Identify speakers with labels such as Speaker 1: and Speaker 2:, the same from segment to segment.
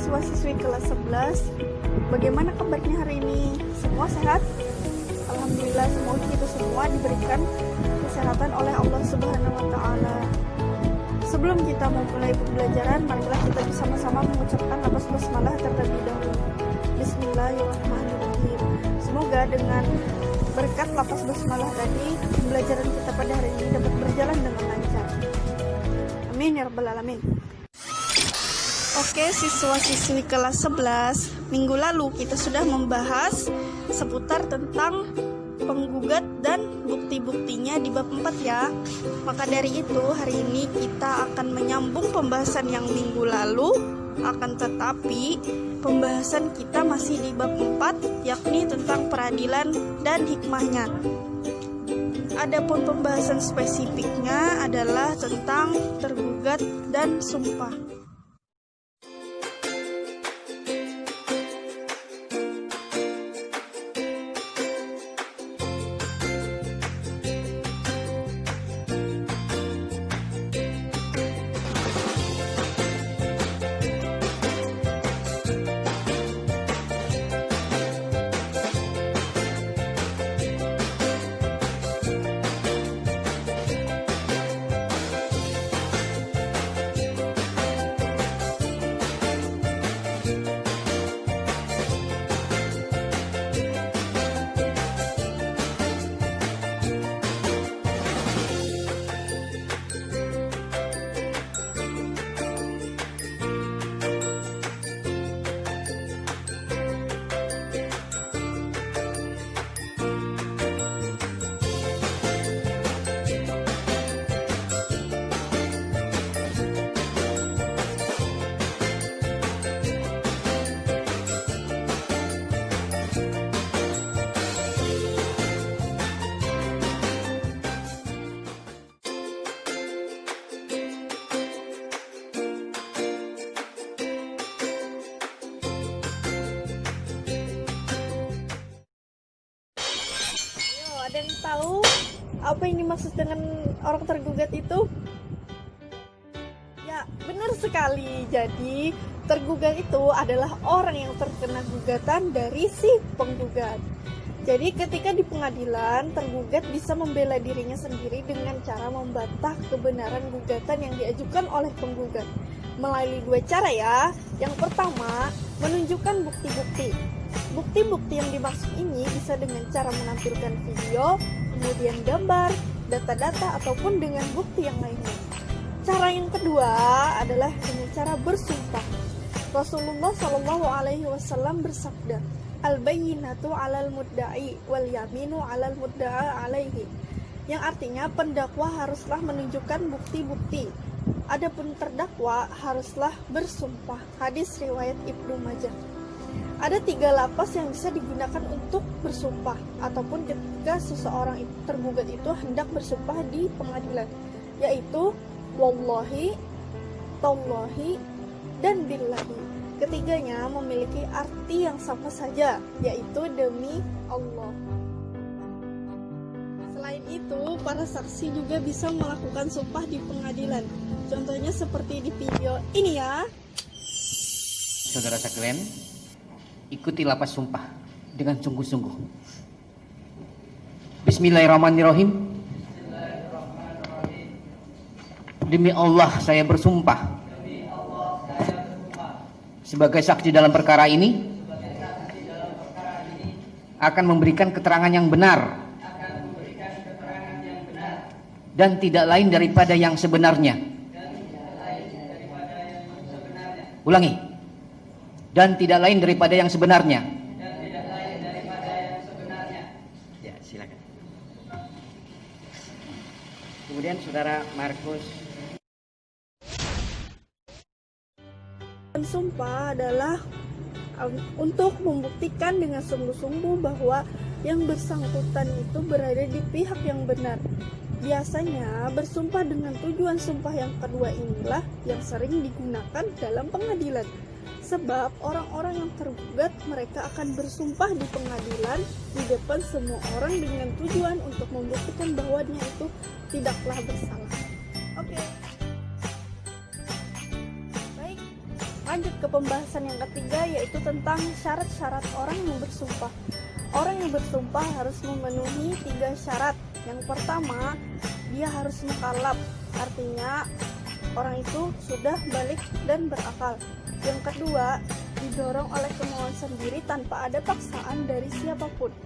Speaker 1: siswa-siswi kelas 11. Bagaimana kabarnya hari ini? Semua sehat? Alhamdulillah, semoga kita semua diberikan kesehatan oleh Allah Subhanahu wa taala. Sebelum kita memulai pembelajaran, marilah kita bersama-sama mengucapkan lafaz basmalah terlebih dahulu. Bismillahirrahmanirrahim. Semoga dengan berkat lafaz basmalah tadi, pembelajaran kita pada hari ini dapat berjalan dengan lancar. Amin ya rabbal alamin. Oke, siswa-siswi kelas 11, minggu lalu kita sudah membahas seputar tentang penggugat dan bukti-buktinya di bab 4 ya. Maka dari itu hari ini kita akan menyambung pembahasan yang minggu lalu, akan tetapi pembahasan kita masih di bab 4, yakni tentang peradilan dan hikmahnya. Adapun pembahasan spesifiknya adalah tentang tergugat dan sumpah. Ada yang tahu apa yang dimaksud dengan orang tergugat itu? Ya, benar sekali. Jadi, tergugat itu adalah orang yang terkena gugatan dari si penggugat. Jadi, ketika di pengadilan, tergugat bisa membela dirinya sendiri dengan cara membantah kebenaran gugatan yang diajukan oleh penggugat. Melalui dua cara ya. Yang pertama, menunjukkan bukti-bukti. Bukti-bukti yang dimaksud ini bisa dengan cara menampilkan video, kemudian gambar, data-data, ataupun dengan bukti yang lainnya. Cara yang kedua adalah dengan cara bersumpah. Rasulullah SAW bersabda, "Al-bayyinatu 'alal mudda'i wal yaminu 'alal mudda'a 'alaihi." Yang artinya pendakwa haruslah menunjukkan bukti-bukti. Adapun terdakwa haruslah bersumpah. Hadis riwayat Ibnu Majah. Ada 3 lapas yang bisa digunakan untuk bersumpah ataupun ketika seseorang tergugat itu hendak bersumpah di pengadilan, yaitu wallahi, tallahi, dan billahi. Ketiganya memiliki arti yang sama saja, yaitu demi Allah. Selain itu, para saksi juga bisa melakukan sumpah di pengadilan. Contohnya seperti di video ini ya.
Speaker 2: Saudara sekalian, ikuti lapas sumpah dengan sungguh-sungguh. Bismillahirrahmanirrahim. Demi Allah saya bersumpah sebagai saksi dalam perkara ini akan memberikan keterangan yang benar dan tidak lain daripada yang sebenarnya. Ulangi. Dan tidak lain daripada yang sebenarnya. Ya, silakan. Kemudian saudara Markus.
Speaker 1: Sumpah adalah untuk membuktikan dengan sungguh-sungguh bahwa yang bersangkutan itu berada di pihak yang benar. Biasanya bersumpah dengan tujuan sumpah yang kedua inilah yang sering digunakan dalam pengadilan. Sebab orang-orang yang tergugat mereka akan bersumpah di pengadilan di depan semua orang dengan tujuan untuk membuktikan bahwa dia itu tidaklah bersalah. Oke. Baik, Lanjut ke pembahasan yang ketiga, yaitu tentang syarat-syarat orang yang bersumpah. Orang yang bersumpah harus memenuhi 3 syarat. Yang pertama, dia harus mukallaf, artinya orang itu sudah balik dan berakal. Yang kedua, didorong oleh kemauan sendiri tanpa ada paksaan dari siapapun.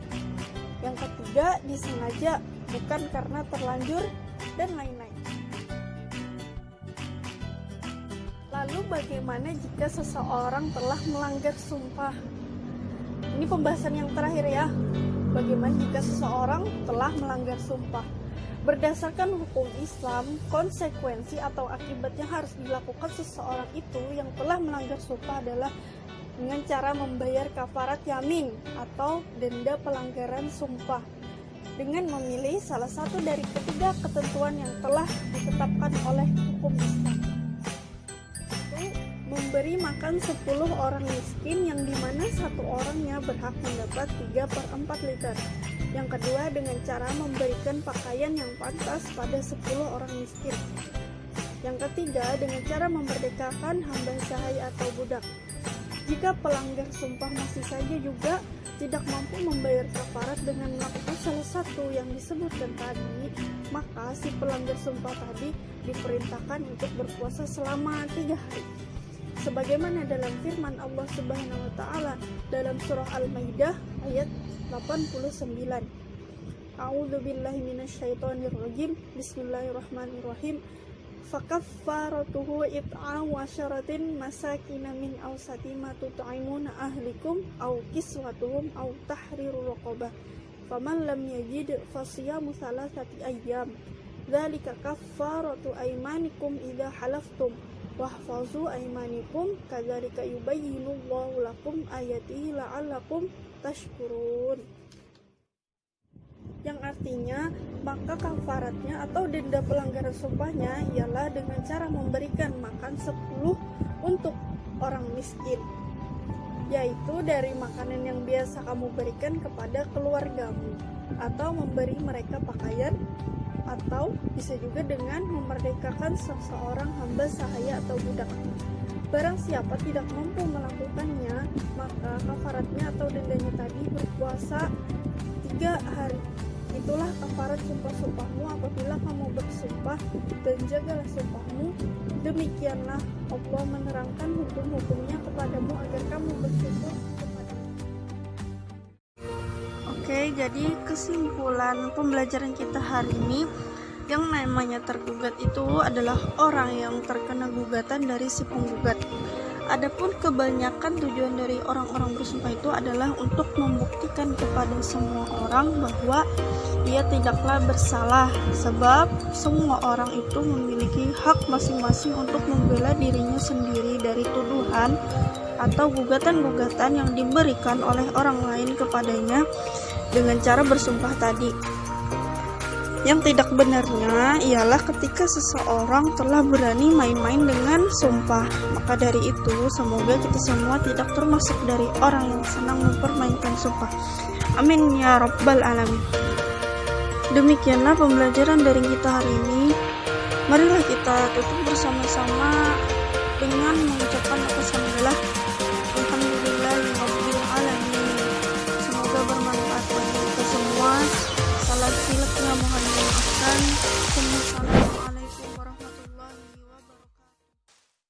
Speaker 1: Yang ketiga, disengaja, bukan karena terlanjur, dan lain-lain. Lalu bagaimana jika seseorang telah melanggar sumpah? Ini pembahasan yang terakhir ya. Bagaimana jika seseorang telah melanggar sumpah? Berdasarkan hukum Islam, konsekuensi atau akibat yang harus dilakukan seseorang itu yang telah melanggar sumpah adalah dengan cara membayar kafarat yamin atau denda pelanggaran sumpah dengan memilih salah satu dari ketiga ketentuan yang telah ditetapkan oleh hukum Islam. Memberi makan 10 orang miskin yang dimana satu orangnya berhak mendapat 3/4 liter. Yang kedua, dengan cara memberikan pakaian yang pantas pada 10 orang miskin. Yang ketiga, dengan cara memerdekakan hamba sahaya atau budak. Jika pelanggar sumpah masih saja juga tidak mampu membayar kafarat dengan melakukan salah satu yang disebutkan tadi, maka si pelanggar sumpah tadi diperintahkan untuk berpuasa selama 3 hari. Sebagaimana dalam firman Allah Subhanahu wa taala dalam surah Al-Maidah ayat 89. A'udzubillahi minasyaitonirrajim. Bismillahirrahmanirrahim. Fakaffaratuhu it'amu 'asyaratin masakina min awsati ma tut'imuna ahlikum aw kiswatuhum aw tahriru raqabah. Faman lam yajid fasiyamu thalathati ayyam. Dzalika kaffaratu aymanikum idza halaftum. Wahfazu aymanikum kadzalika yubayyinullahu lakum ayatihi la'allakum tashkurun. Yang artinya, maka kafaratnya atau denda pelanggaran sumpahnya ialah dengan cara memberikan makan 10 untuk orang miskin, yaitu dari makanan yang biasa kamu berikan kepada keluargamu, atau memberi mereka pakaian, atau bisa juga dengan memerdekakan seseorang hamba sahaya atau budak. Barang siapa tidak mampu melakukannya, maka kafaratnya atau dendanya tadi berpuasa 3 hari. Itulah kafarat sumpah-sumpahmu apabila kamu bersumpah, dan jagalah sumpahmu. Demikianlah Allah menerangkan hukum-hukumnya kepadamu agar kamu bersyukur kepadamu. Oke, jadi kesimpulan pembelajaran kita hari ini, yang namanya tergugat itu adalah orang yang terkena gugatan dari si penggugat. Adapun kebanyakan tujuan dari orang-orang bersumpah itu adalah untuk membuktikan kepada semua orang bahwa dia tidaklah bersalah, sebab semua orang itu memiliki hak masing-masing untuk membela dirinya sendiri dari tuduhan atau gugatan-gugatan yang diberikan oleh orang lain kepadanya dengan cara bersumpah tadi. Yang tidak benarnya ialah ketika seseorang telah berani main-main dengan sumpah. Maka dari itu, semoga kita semua tidak termasuk dari orang yang senang mempermainkan sumpah. Amin ya rabbal alamin. Demikianlah pembelajaran dari kita hari ini. Marilah kita tutup bersama-sama dengan mengucapkan alhamdulillah.